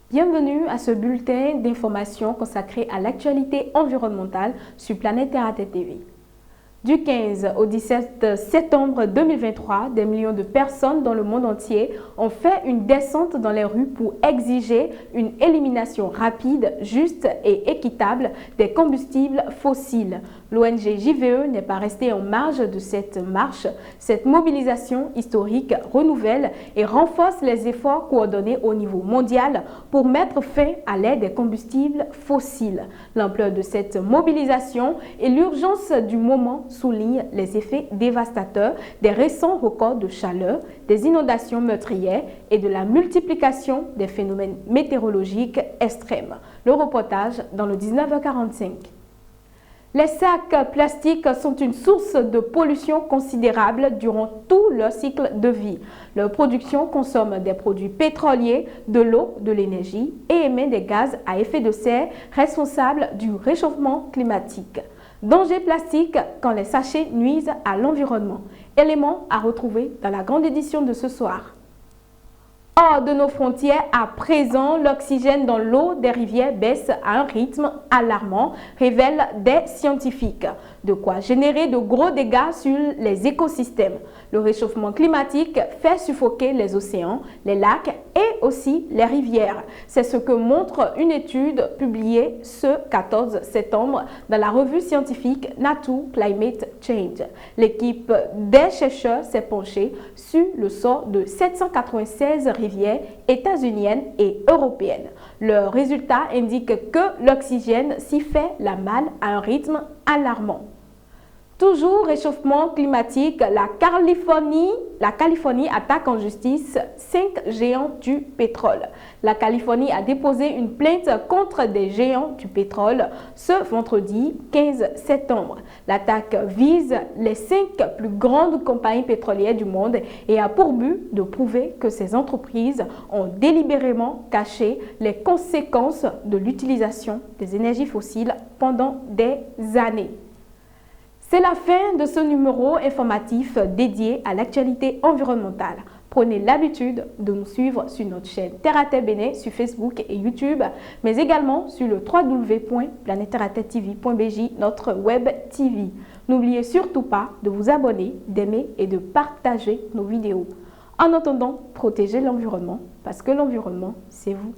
Bienvenue à ce bulletin d'information consacré à l'actualité environnementale sur Planète Terre à Tête TV. Du 15 au 17 septembre 2023, des millions de personnes dans le monde entier ont fait une descente dans les rues pour exiger une élimination rapide, juste et équitable des combustibles fossiles. L'ONG JVE n'est pas restée en marge de cette marche. Cette mobilisation historique renouvelle et renforce les efforts coordonnés au niveau mondial pour mettre fin à l'ère des combustibles fossiles. L'ampleur de cette mobilisation et l'urgence du moment soulignent les effets dévastateurs des récents records de chaleur, des inondations meurtrières et de la multiplication des phénomènes météorologiques extrêmes. Le reportage dans le 19h45. Les sacs plastiques sont une source de pollution considérable durant tout leur cycle de vie. Leur production consomme des produits pétroliers, de l'eau, de l'énergie et émet des gaz à effet de serre responsables du réchauffement climatique. Danger plastique quand les sachets nuisent à l'environnement. Éléments à retrouver dans la grande édition de ce soir. Hors de nos frontières, à présent, l'oxygène dans l'eau des rivières baisse à un rythme alarmant, révèlent des scientifiques. De quoi générer de gros dégâts sur les écosystèmes. Le réchauffement climatique fait suffoquer les océans, les lacs et aussi les rivières. C'est ce que montre une étude publiée ce 14 septembre dans la revue scientifique Nature Climate Change. L'équipe des chercheurs s'est penchée sur le sort de 796 rivières états-uniennes et européennes. Leurs résultats indiquent que l'oxygène s'y fait la malle à un rythme alarmant. Toujours réchauffement climatique, la Californie attaque en justice 5 géants du pétrole. La Californie a déposé une plainte contre des géants du pétrole ce vendredi 15 septembre. L'attaque vise les 5 plus grandes compagnies pétrolières du monde et a pour but de prouver que ces entreprises ont délibérément caché les conséquences de l'utilisation des énergies fossiles pendant des années. C'est la fin de ce numéro informatif dédié à l'actualité environnementale. Prenez l'habitude de nous suivre sur notre chaîne Terre à Terre Bénin sur Facebook et YouTube, mais également sur le www.planetteraterretv.bj, notre web TV. N'oubliez surtout pas de vous abonner, d'aimer et de partager nos vidéos. En attendant, protégez l'environnement parce que l'environnement, c'est vous.